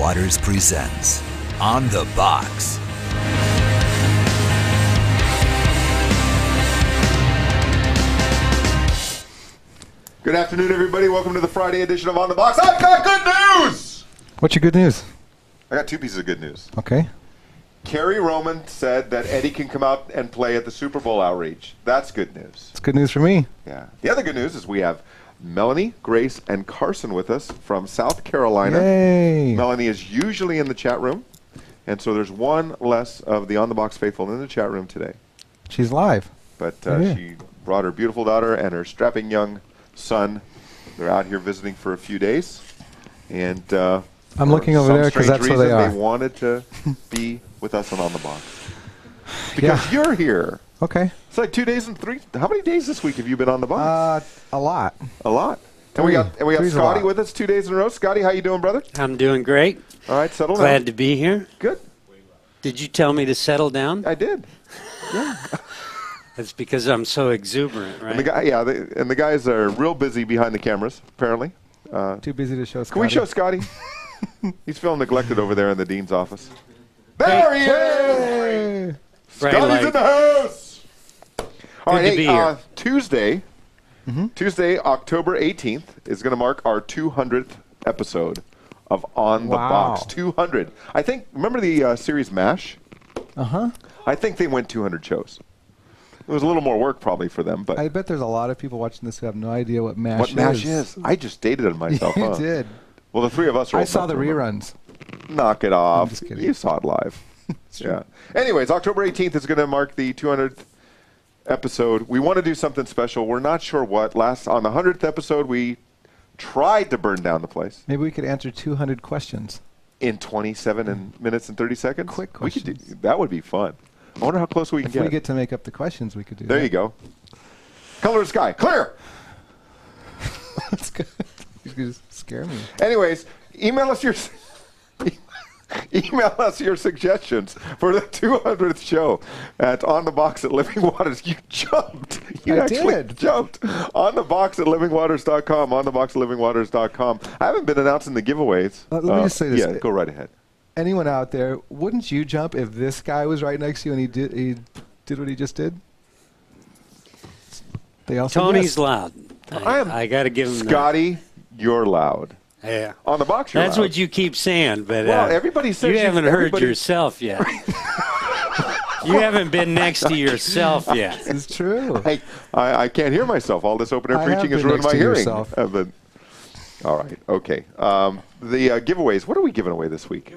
Waters presents On the Box. Good afternoon, everybody. Welcome to the Friday edition of On the Box. I've got good news! What's your good news? I got two pieces of good news. Okay. Kerry Roman said that Eddie can come out and play at the Super Bowl outreach. That's good news. It's good news for me. Yeah. The other good news is we have Melanie, Grace, and Carson with us from South Carolina. Yay. Melanie is usually in the chat room, and so there's one less of the On the Box faithful in the chat room today. She's live. But Yeah. she brought her beautiful daughter and her strapping young son. They're out here visiting for a few days. And I'm looking over there because that's where they are. They wanted to be with us on the Box. Because you're here. Okay. It's like 2 days and three. How many days this week have you been on the Box? A lot. A lot. And we got Three's a Scotty lot. with us 2 days in a row. Scotty, how you doing, brother? I'm doing great. All right, settle Glad down. to be here. Good. Did you tell me to settle down? I did. That's because I'm so exuberant, right? And the guys are real busy behind the cameras, apparently. Too busy to show Scotty. Can we show Scotty? He's feeling neglected over there in the dean's office. There he is! Hey. Bright Scotty's light. in the house! All right, to be here. Tuesday, October 18th, is going to mark our 200th episode of On the Wow. Box. 200. I think, remember the series MASH? Uh-huh. I think they went 200 shows. It was a little more work probably for them, but I bet there's a lot of people watching this who have no idea what MASH what MASH is. I just dated it myself. You huh? did. Well, the three of us are I old saw enough the to remember. reruns. Knock it off. just kidding. You saw it live. Yeah. Anyways, October 18th is going to mark the 200th episode. We want to do something special. We're not sure what. On the 100th episode, we tried to burn down the place Maybe we could answer 200 questions. in 27 minutes and 30 seconds. Quick We could questions. that would be fun. I wonder how close we can If get. we get to make up the questions, we could do There that. you go. Color of sky. Clear. That's good. You could just scare me. Anyways, email us your suggestions for the 200th show at onthebox@livingwaters. You jumped. You I actually did. jumped. onthebox@livingwaters.com. onthebox@livingwaters.com. I haven't been announcing the giveaways. Let me just say this. Yeah, go right ahead. Anyone out there, wouldn't you jump if this guy was right next to you and he did what he just did? They also Tony's missed. loud. I am I got to give him Scotty, you're loud. that. Yeah. On the box, you're That's loud. what you keep saying, but Well, everybody says you haven't heard everybody- yourself yet. You haven't been next to yourself yet. It's true. I can't hear myself. All this open air I have preaching has been ruined next my to hearing. yourself. All right. Okay. The giveaways. What are we giving away this week?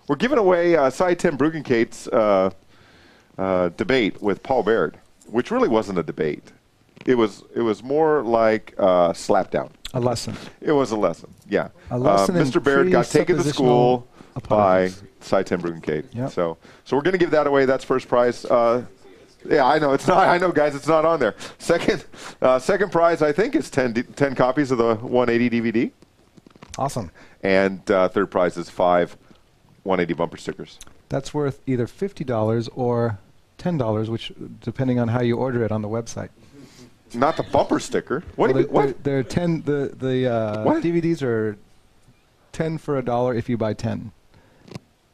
We're giving away Cy Tim Bruggenkate's debate with Paul Baird, which really wasn't a debate. It was more like slapdown. A lesson. It was a lesson. Yeah. A lesson in Mr. Baird got taken to school presuppositional by apologies. Cy Tim Bruggenkate. Yep. So we're going to give that away. That's first prize. Yeah, I know it's not. I know, guys, it's not on there. Second prize, I think, is 10 copies of the 180 DVD, Awesome. and third prize is 5 180 bumper stickers. That's worth either $50 or $10, which depending on how you order it on the website. Not the bumper sticker. What? Well, do you, what? They're 10. The What? DVDs are 10 for $1 if you buy 10.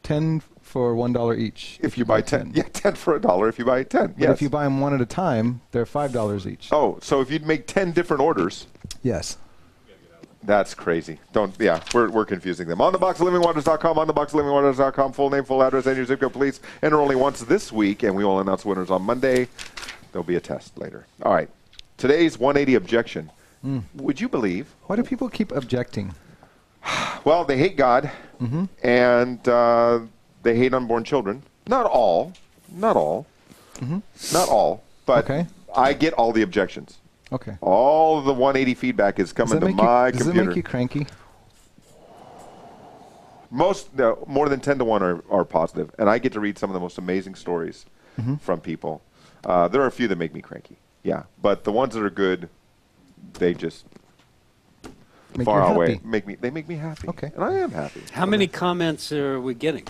10 for $1 each. If you buy 10, yeah, 10 for $1 if you buy 10. But Yes. if you buy them one at a time, they're $5 each. Oh, so if you'd make 10 different orders. Yes. That's crazy. We're confusing them. On the box at livingwaters.com, on the box at livingwaters.com, full name, full address, and your zip code, please. Enter only once this week, and we will announce winners on Monday. There'll be a test later. All right. Today's 180 objection. Would you believe? Why do people keep objecting? Well, they hate God, and they hate unborn children. Not all, not all, but Okay. I get all the objections. Okay. All the 180 feedback is coming to my does computer. it make you cranky? More than 10 to 1 are positive, and I get to read some of the most amazing stories from people. There are a few that make me cranky, yeah, but the ones that are good, they just Make far you away happy. make me happy. Okay. And I am happy. How many comments are we getting?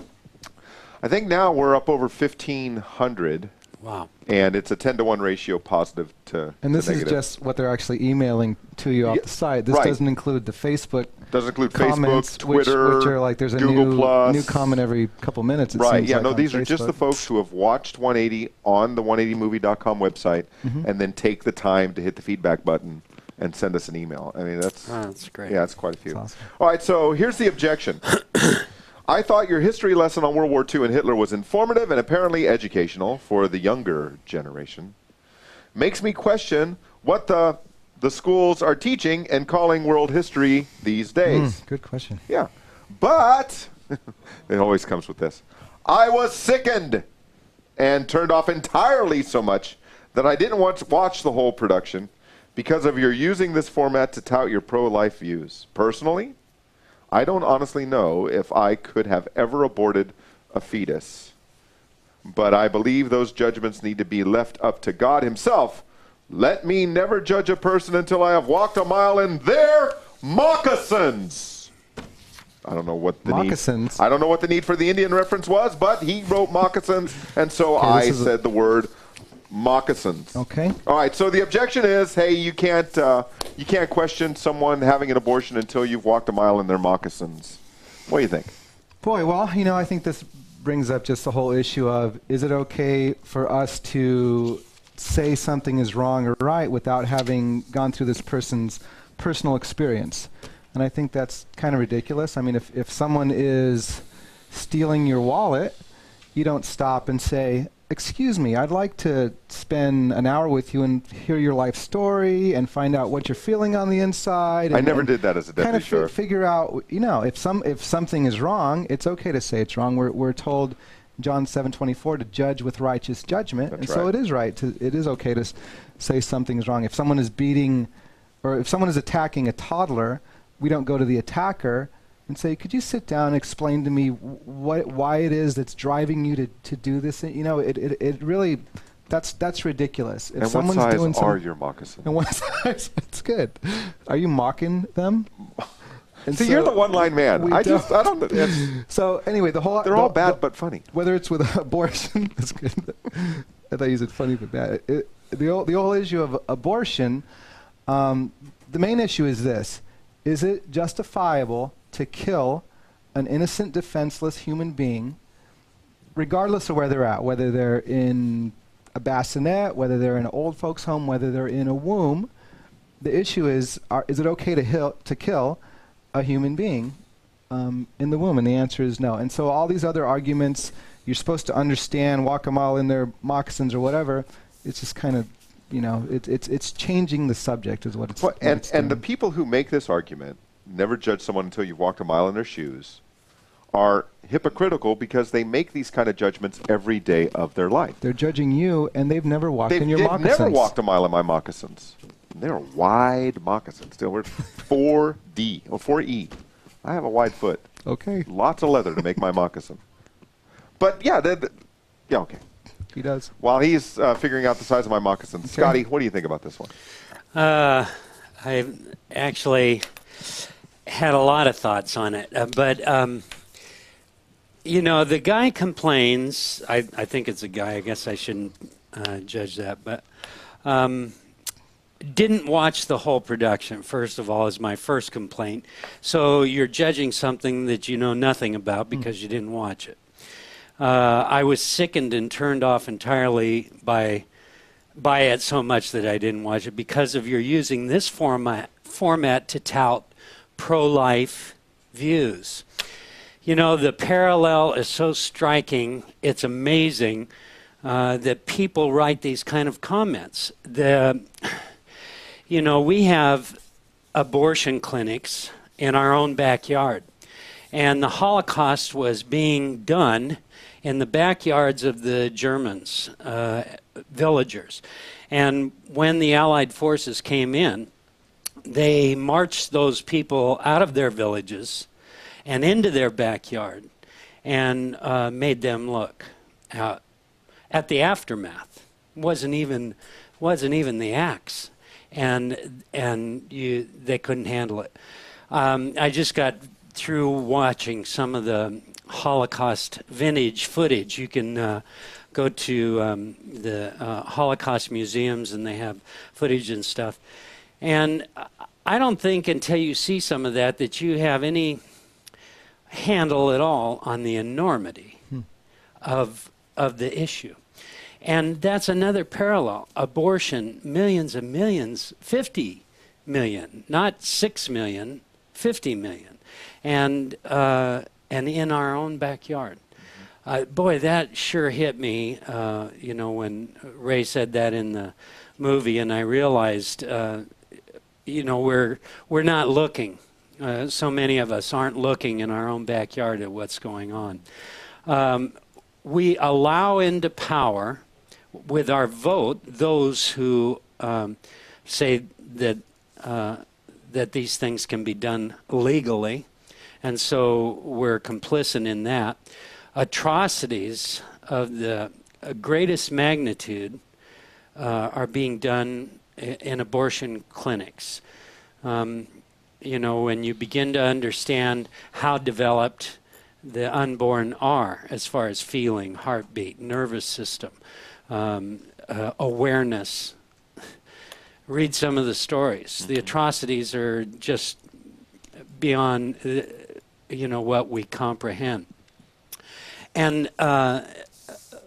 I think now we're up over 1,500, Wow. and it's a 10 to 1 ratio positive to And this to is negative. just what they're actually emailing to you off Yeah, the site. This right. doesn't include the Facebook Doesn't include comments, Facebook, Twitter, which are like there's a Google Plus. new comment every couple minutes. It Right, seems yeah, like no, on these are just Facebook. the folks who have watched 180 on the 180movie.com website and then take the time to hit the feedback button and send us an email. I mean, That's great. yeah, that's quite a few. That's awesome. All right, so here's the objection. I thought your history lesson on World War II and Hitler was informative and apparently educational for the younger generation. Makes me question what the schools are teaching and calling world history these days. Good question. Yeah. But, it always comes with this, I was sickened and turned off entirely so much that I didn't want to watch the whole production because of your using this format to tout your pro-life views. Personally, I don't honestly know if I could have ever aborted a fetus, but I believe those judgments need to be left up to God himself. Let me never judge a person until I have walked a mile in their moccasins. I don't know what the Moccasins? need. I don't know what the need for the Indian reference was, but he wrote moccasins, and so Okay, I said the word moccasins. Okay. All right. So the objection is, hey, you can't question someone having an abortion until you've walked a mile in their moccasins. What do you think? Boy, well, I think this brings up just the whole issue of, is it okay for us to say something is wrong or right without having gone through this person's personal experience? And I think that's kind of ridiculous. I mean, if someone is stealing your wallet, you don't stop and say, excuse me, I'd like to spend an hour with you and hear your life story and find out what you're feeling on the inside. I never did that as a deputy kind of sheriff. figure out, if something is wrong, it's okay to say it's wrong. We're told John 7:24 to judge with righteous judgment, That's and so right. it is okay to say something is wrong. If someone is beating, or if someone is attacking a toddler, we don't go to the attacker and say, could you sit down and explain to me why it is that's driving you to do this? It really, that's ridiculous. If And what someone's size doing are your moccasins? and what size? That's good. Are you mocking them? And See, you're the one-line man. we I don't. It's, So anyway, they're all bad but funny. whether it's with abortion, that's good. I thought you said funny but bad. The whole issue of abortion, the main issue is this: is it justifiable to kill an innocent, defenseless human being, regardless of where they're at, whether they're in a bassinet, whether they're in an old folks' home, whether they're in a womb? The issue is it okay to kill a human being in the womb? And the answer is no. And so all these other arguments, you're supposed to understand, walk a mile in their moccasins or whatever, it's just kind of, it's changing the subject is what it's Well, what it's and the doing. people who make this argument, never judge someone until you've walked a mile in their shoes, are hypocritical because they make these kind of judgments every day of their life. They're judging you, and they've never walked They've in your moccasins. never walked a mile in my moccasins. They're wide moccasins. Still, we're 4D or 4E. I have a wide foot. Okay, Lots of leather to make my moccasin. But yeah, yeah, okay. he does. While he's figuring out the size of my moccasins, Scotty, what do you think about this one? I actually had a lot of thoughts on it, but the guy complains. I think it's a guy. I guess I shouldn't judge that, but didn't watch the whole production. First of all, is my first complaint. So you're judging something that you know nothing about because you didn't watch it. I was sickened and turned off entirely by it so much that I didn't watch it because of your using this format to tout pro-life views. The parallel is so striking. It's amazing that people write these kind of comments. We have abortion clinics in our own backyard, and the Holocaust was being done in the backyards of the Germans, villagers. And when the Allied forces came in, they marched those people out of their villages and into their backyard and made them look at the aftermath. Wasn't even the acts, and they couldn't handle it. I just got through watching some of the Holocaust vintage footage. You can go to the Holocaust museums, and they have footage and stuff. And I don't think until you see some of that you have any handle at all on the enormity of the issue. And that's another parallel. Abortion, millions and millions, 50 million, not 6 million, 50 million. And in our own backyard. Boy, that sure hit me, when Ray said that in the movie, and I realized, we're not looking. So many of us aren't looking in our own backyard at what's going on. We allow into power with our vote those who say that these things can be done legally, and so we're complicit in that. Atrocities of the greatest magnitude are being done in abortion clinics. When you begin to understand how developed the unborn are as far as feeling, heartbeat, nervous system, awareness. Read some of the stories. The atrocities are just beyond, what we comprehend. And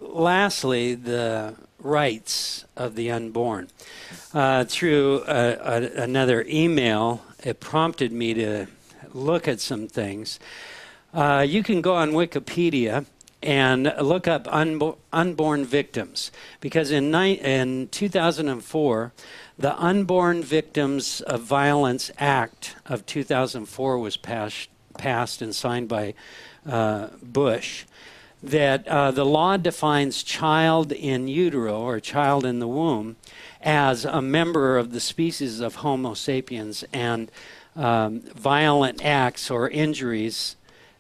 lastly, the rights of the unborn. Through another email, it prompted me to look at some things. You can go on Wikipedia and look up unborn victims, because in 2004, the Unborn Victims of Violence Act of 2004 was passed and signed by Bush, that the law defines child in utero, or child in the womb, as a member of the species of Homo sapiens, and violent acts or injuries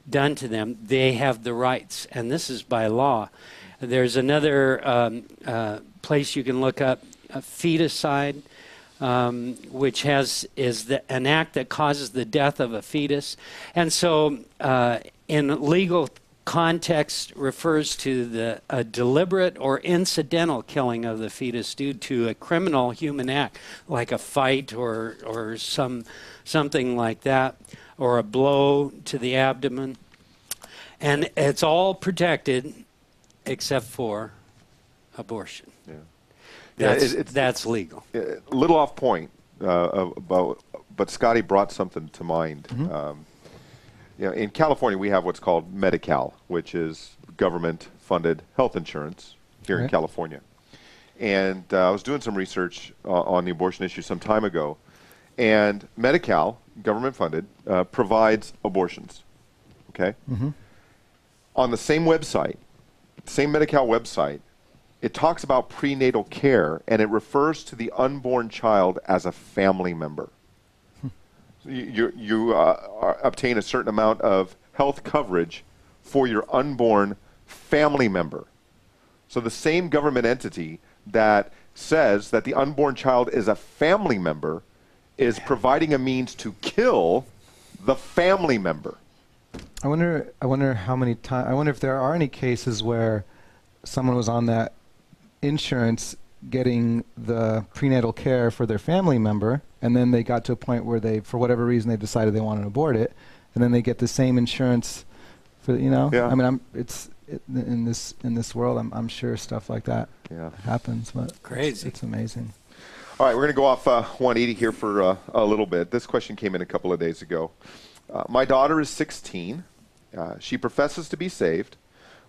done to them, they have the rights, and this is by law. There's another place you can look up, feticide, which is an act that causes the death of a fetus, and so in legal context refers to a deliberate or incidental killing of the fetus due to a criminal human act, like a fight or something like that, or a blow to the abdomen. And it's all protected except for abortion. Yeah. That's legal. A little off point, but Scotty brought something to mind. In California, we have what's called Medi-Cal, which is government-funded health insurance here in California. And I was doing some research on the abortion issue some time ago, and Medi-Cal, government-funded, provides abortions. Okay? On the same website, same Medi-Cal website, it talks about prenatal care, and it refers to the unborn child as a family member. You obtain a certain amount of health coverage for your unborn family member. So the same government entity that says that the unborn child is a family member is providing a means to kill the family member. I wonder how many times. I wonder if there are any cases where someone was on that insurance getting the prenatal care for their family member, and then they got to a point where they, for whatever reason, they decided they wanted to abort it, and then they get the same insurance for, Yeah. I mean, in this world, I'm sure stuff like that happens, but crazy. It's amazing. All right, we're going to go off 180 here for a little bit. This question came in a couple of days ago. My daughter is 16. She professes to be saved,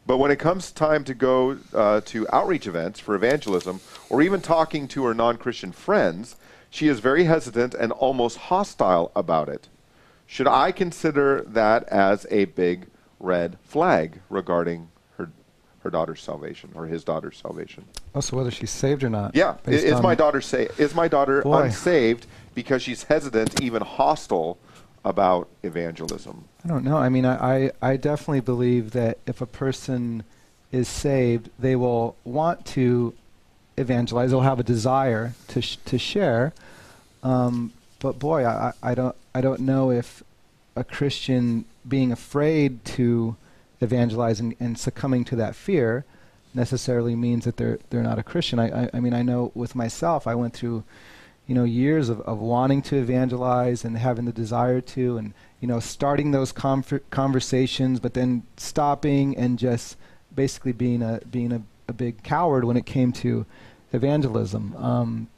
but when it comes time to go to outreach events for evangelism, or even talking to her non-Christian friends, she is very hesitant and almost hostile about it. Should I consider that as a big red flag regarding her daughter's salvation, or his daughter's salvation? Oh, so whether she's saved or not? Yeah. Is my daughter unsaved because she's hesitant, even hostile about evangelism? I don't know. I mean, I definitely believe that if a person is saved, they will want to evangelize. They'll have a desire to share. But boy, I don't know if a Christian being afraid to evangelize and succumbing to that fear necessarily means that they're not a Christian. I mean, I know with myself, I went through, years of wanting to evangelize and having the desire to, and starting those conversations, but then stopping and just basically being a big coward when it came to evangelism.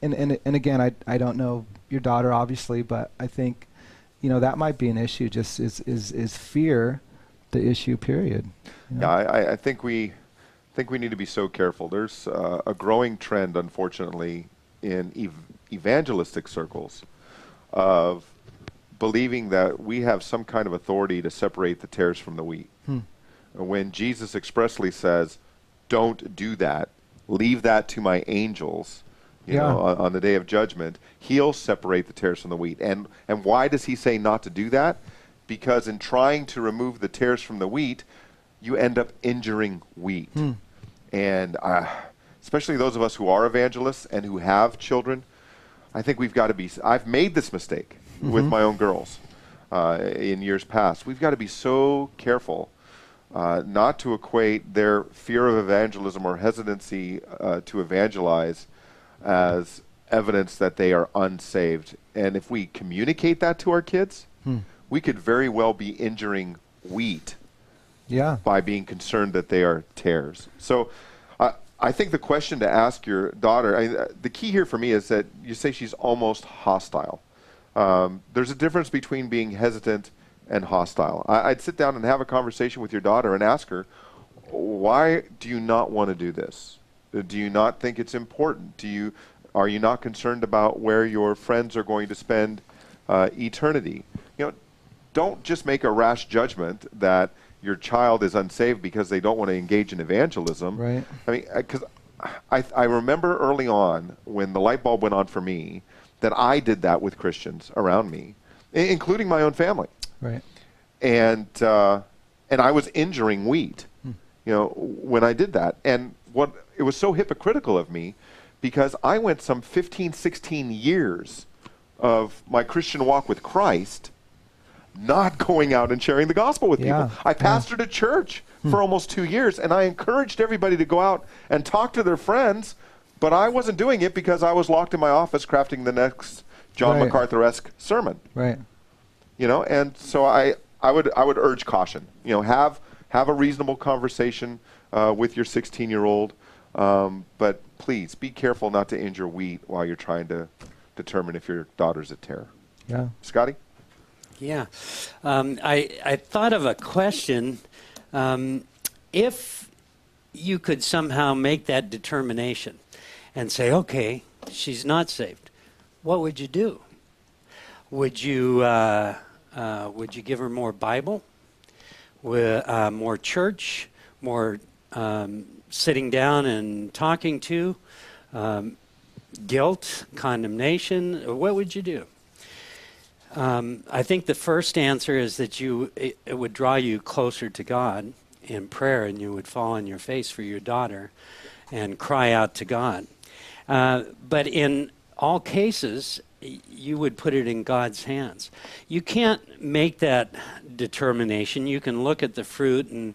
And again, I don't know your daughter obviously, but I think that might be an issue. Just is fear the issue? Period. Yeah, I think we need to be so careful. There's a growing trend, unfortunately, in evangelistic circles of believing that we have some kind of authority to separate the tares from the wheat. When Jesus expressly says, "Don't do that. Leave that to my angels." On the day of judgment, he'll separate the tares from the wheat. And why does he say not to do that? Because in trying to remove the tares from the wheat, you end up injuring wheat. And especially those of us who are evangelists and who have children, I think we've got to be, I've made this mistake with my own girls in years past. We've got to be so careful not to equate their fear of evangelism or hesitancy to evangelize as evidence that they are unsaved. And if we communicate that to our kids, we could very well be injuring wheat by being concerned that they are tares. So I think the question to ask your daughter, the key here for me is that you say she's almost hostile. There's a difference between being hesitant and hostile. I'd sit down and have a conversation with your daughter and ask her, why do you not want to do this? Do you not think it's important? Are you not concerned about where your friends are going to spend eternity? Don't just make a rash judgment that your child is unsaved because they don't want to engage in evangelism. Right. I mean, because I remember early on when the light bulb went on for me that I did that with Christians around me, including my own family. Right. And I was injuring wheat, when I did that. And it was so hypocritical of me because I went some 15, 16 years of my Christian walk with Christ not going out and sharing the gospel with people. I pastored a church for almost 2 years, and I encouraged everybody to go out and talk to their friends, but I wasn't doing it because I was locked in my office crafting the next John MacArthur-esque sermon. Right. And so I would urge caution. Have a reasonable conversation with your 16-year-old, but please be careful not to injure wheat while you're trying to determine if your daughter's a tare. Yeah. Scotty? Yeah. I thought of a question. If you could somehow make that determination and say, okay, she's not saved, what would you do? Would you give her more Bible, more church, more sitting down and talking to, guilt, condemnation? What would you do? I think the first answer is that it would draw you closer to God in prayer, and you would fall on your face for your daughter and cry out to God. But in all cases, you would put it in God's hands. You can't make that determination. You can look at the fruit and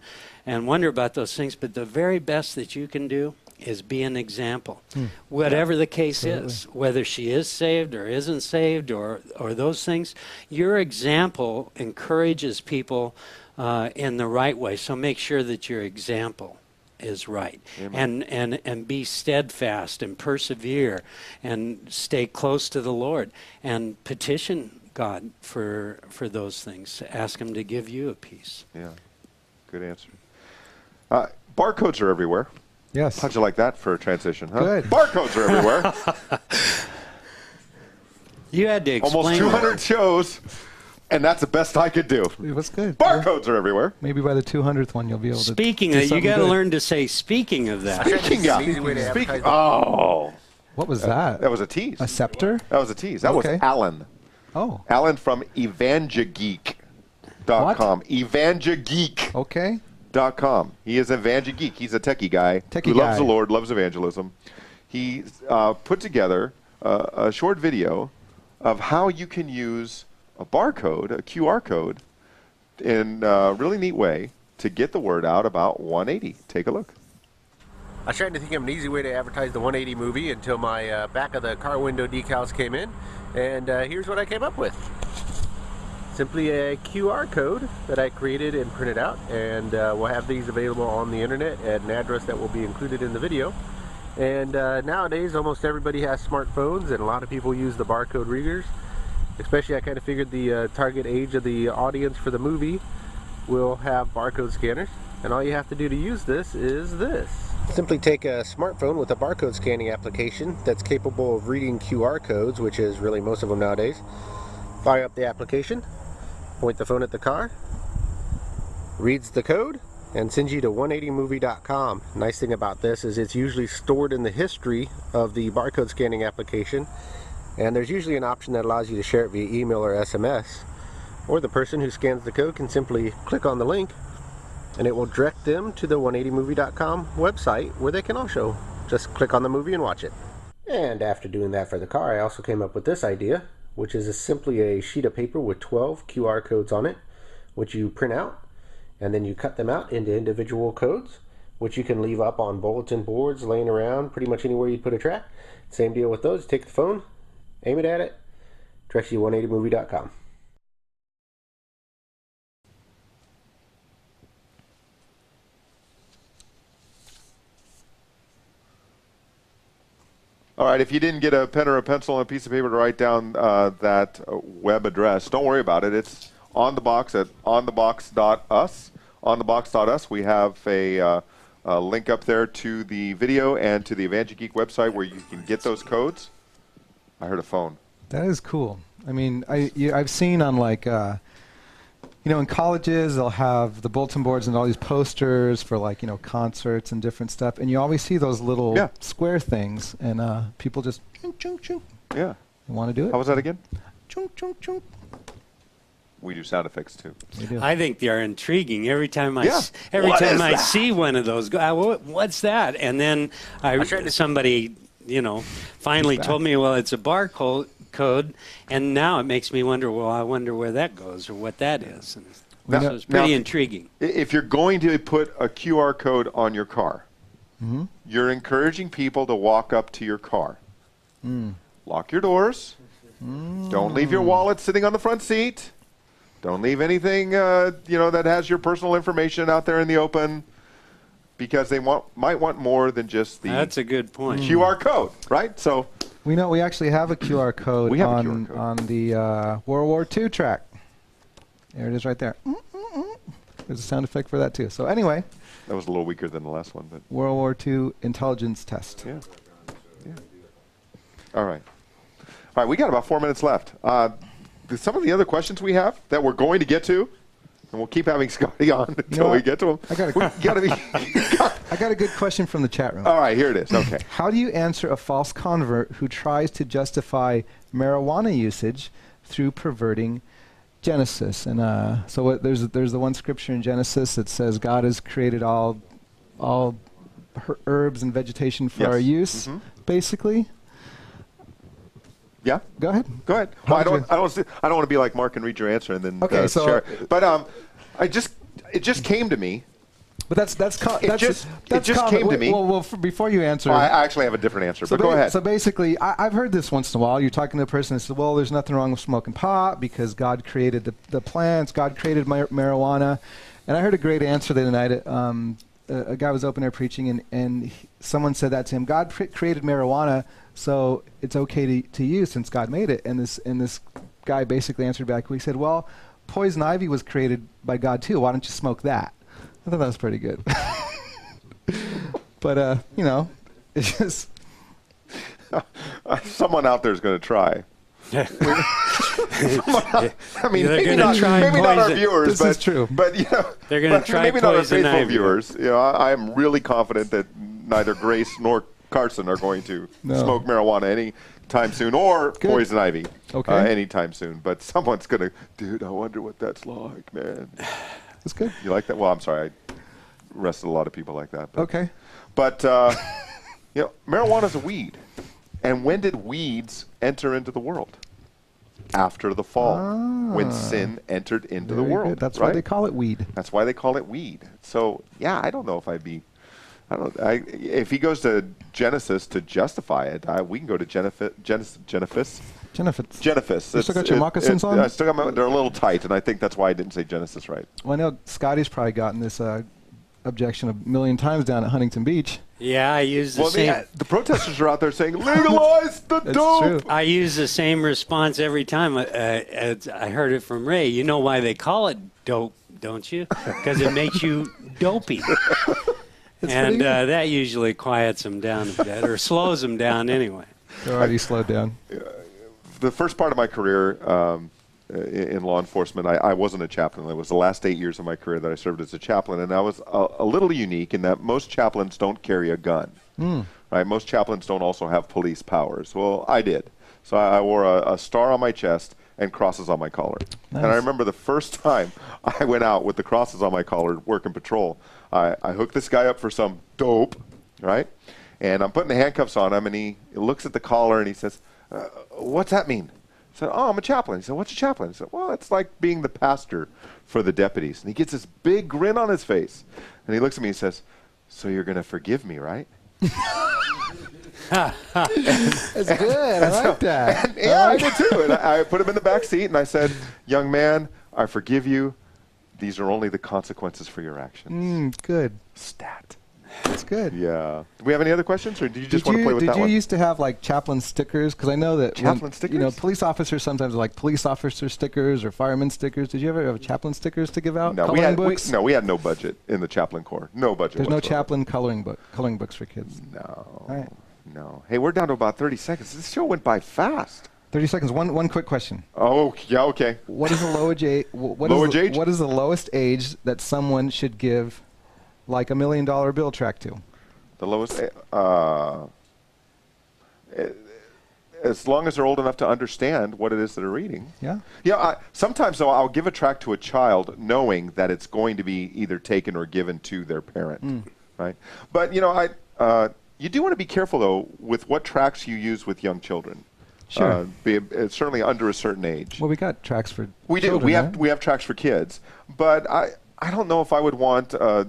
wonder about those things, but the very best that you can do is be an example. Whatever the case is, whether she is saved or isn't saved or those things, your example encourages people in the right way. So make sure that your example is right. And be steadfast and persevere and stay close to the Lord and petition God for those things. Ask him to give you a peace. Yeah, good answer. Barcodes are everywhere. Yes. How'd you like that for a transition, huh? Good. Barcodes are everywhere. You had to explain. Almost 200 shows, and that's the best I could do. It was good. Barcodes are everywhere. Maybe by the 200th one you'll be able to. Speaking of, you got to learn to say "speaking of that." Speaking. Oh. What was that? That was a tease. A scepter? That was a tease. That was Alan. Oh. Alan from evangegeek.com. Evangegeek. Okay. .com. He is an Evangegeek. He's a techie guy who loves the Lord, loves evangelism. He put together a short video of how you can use a barcode, a QR code, in a really neat way to get the word out about 180. Take a look. I was trying to think of an easy way to advertise the 180 movie until my back of the car window decals came in, and here's what I came up with. Simply a QR code that I created and printed out, and we'll have these available on the internet at an address that will be included in the video. And nowadays almost everybody has smartphones, and a lot of people use the barcode readers. Especially, I kind of figured the target age of the audience for the movie will have barcode scanners, and all you have to do to use this is this. Simply take a smartphone with a barcode scanning application that's capable of reading QR codes, which is really most of them nowadays. Fire up the application, point the phone at the car, reads the code, and sends you to 180movie.com. Nice thing about this is it's usually stored in the history of the barcode scanning application, and there's usually an option that allows you to share it via email or SMS. Or the person who scans the code can simply click on the link and it will direct them to the 180movie.com website, where they can also just click on the movie and watch it. And after doing that for the car, I also came up with this idea, which is simply a sheet of paper with 12 QR codes on it, which you print out, and then you cut them out into individual codes, which you can leave up on bulletin boards, laying around, pretty much anywhere you put a track. Same deal with those. Take the phone, aim it at it, directs you to 180movie.com. All right, if you didn't get a pen or a pencil and a piece of paper to write down that web address, don't worry about it. It's on the box at onthebox.us. Onthebox.us, we have a link up there to the video and to the EvangeGeek website where you can get those codes. I heard a phone. That is cool. I mean, I've seen on like, in colleges they'll have the bulletin boards and all these posters for like, concerts and different stuff, and you always see those little square things, and people just chung chung chung. Yeah. You want to do it? How was that again? Chung chung chung. We do sound effects too. We do. I think they are intriguing. Every time I see one of those, what's that? And then somebody, finally told me, well, it's a barcode. And now it makes me wonder, well, I wonder where that goes or what that is. And so it's pretty intriguing. If you're going to put a QR code on your car, you're encouraging people to walk up to your car. Lock your doors. Don't leave your wallet sitting on the front seat. Don't leave anything that has your personal information out there in the open, because they might want more than just the That's a good point. QR code, right? So we actually have a QR code on the World War II track. There it is right there. There's a sound effect for that too. So anyway. That was a little weaker than the last one, but World War II intelligence test. Yeah. All right. All right, we got about 4 minutes left. Some of the other questions we have that we're going to get to, and we'll keep having Scotty on until we get to them. I got a good question from the chat room. All right, here it is. Okay. How do you answer a false convert who tries to justify marijuana usage through perverting Genesis? And there's the one scripture in Genesis that says God has created all herbs and vegetation for our use, basically. Yeah. Go ahead. Well, I don't want to be like Mark and read your answer and then share it. But it just came to me. But that's it just came to me. Well, before you answer, I actually have a different answer. But go ahead. So basically, I've heard this once in a while. You're talking to a person and says, "Well, there's nothing wrong with smoking pot because God created the plants. God created marijuana." And I heard a great answer the other night. A guy was open air preaching, and someone said that to him. God created marijuana, so it's okay to use since God made it. And this guy basically answered back. He said, "Well, poison ivy was created by God too. Why don't you smoke that?" I thought that was pretty good. But it's just someone out there is going to try. I mean, maybe not our viewers, this is true. But they're going to try maybe not our poison faithful ivy. viewers. I am really confident that neither Grace nor Carson are going to smoke marijuana anytime soon, or poison ivy anytime soon. But someone's going to, dude, I wonder what that's like, man. That's good. You like that? Well, I'm sorry, I arrested a lot of people like that. But, okay. But marijuana's a weed. And when did weeds enter into the world? After the fall, when sin entered into the world. Good. That's right? why they call it weed. That's why they call it weed. So, yeah, I don't know if I'd be If he goes to Genesis to justify it, we can go to Genesis. Genesis. You still got your moccasins on? I still got they're a little tight, and I think that's why I didn't say Genesis right. Well, I know Scotty's probably gotten this objection a million times down at Huntington Beach. Yeah, I use the same. The protesters are out there saying, legalize the dope. True. I use the same response every time. I heard it from Ray. You know why they call it dope, don't you? Because it makes you dopey. And that usually quiets them down a bit, or slows them down anyway. They're already slowed down. The first part of my career in law enforcement, I wasn't a chaplain. It was the last 8 years of my career that I served as a chaplain, and I was a little unique in that most chaplains don't carry a gun. Right? Most chaplains don't also have police powers. Well, I did. So I wore a star on my chest and crosses on my collar. Nice. And I remember the first time I went out with the crosses on my collar working patrol, I hooked this guy up for some dope, right? And I'm putting the handcuffs on him, and he looks at the collar and he says, what's that mean? I said, oh, I'm a chaplain. He said, what's a chaplain? I said, well, it's like being the pastor for the deputies. And he gets this big grin on his face. And he looks at me and says, so you're going to forgive me, right? That's good. I like that. Yeah, I did too. And I put him in the back seat, and I said, young man, I forgive you. These are only the consequences for your actions. Good. Stat. That's good. Yeah. Do we have any other questions, or do you just want to play with that one? one? Did you used to have like chaplain stickers? Because I know that chaplain stickers? You know, police officers sometimes are like police officer stickers or fireman stickers. Did you ever have chaplain stickers to give out? No, coloring books? we had no budget in the chaplain corps. No budget. There's whatsoever. no chaplain coloring books for kids. No. All right. No. Hey, we're down to about 30 seconds. This show went by fast. 30 seconds. One quick question. Oh, yeah, okay. What is the lowest age? What is the lowest age that someone should give, like, $1 million bill tract to? The lowest, as long as they're old enough to understand what it is that they're reading. Yeah. Yeah. Sometimes, though, I'll give a tract to a child knowing that it's going to be either taken or given to their parent, right? But, you know, you do want to be careful, though, with what tracts you use with young children. Sure. Certainly under a certain age. Well, we got tracts for We children, do. We have tracts for kids. But I don't know if I would want a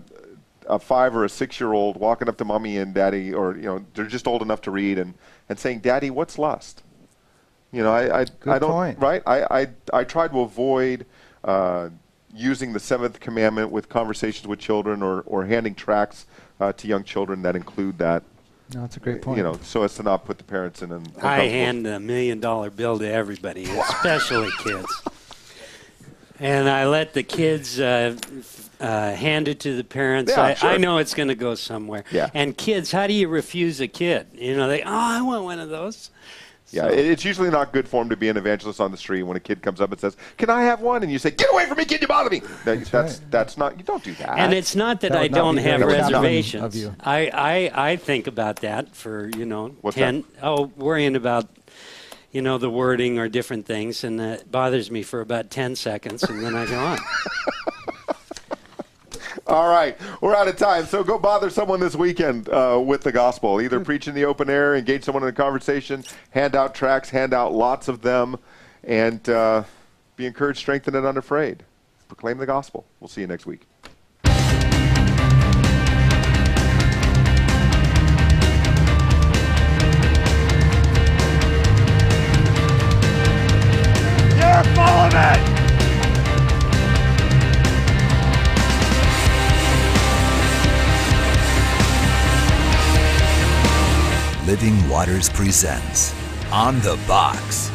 5 or a 6-year-old walking up to mommy and daddy, or, you know, they're just old enough to read, and saying, Daddy, what's lust? You know, I don't, point. Right? I try to avoid using the 7th commandment with conversations with children, or handing tracts to young children that include that. No, that's a great point. You know, so as to not put the parents in an I hand a $1 million bill to everybody, especially kids. And I let the kids hand it to the parents. Yeah, sure. I know it's going to go somewhere. Yeah. And kids, how do you refuse a kid? You know, I want one of those. Yeah, So- it's usually not good form to be an evangelist on the street when a kid comes up and says, "Can I have one?" And you say, "Get away from me, kid! You bother me." That's not. You don't do that. And it's not that That I would not don't be have very chaplain reservations. of you. I think about that for, What's 10, worrying about, the wording or different things, and that bothers me for about 10 seconds, and then I go on. All right, we're out of time. So go bother someone this weekend with the gospel. Either preach in the open air, engage someone in a conversation, hand out tracts, hand out lots of them, and be encouraged, strengthened, and unafraid. Proclaim the gospel. We'll see you next week. You're full of it! Living Waters presents On the Box.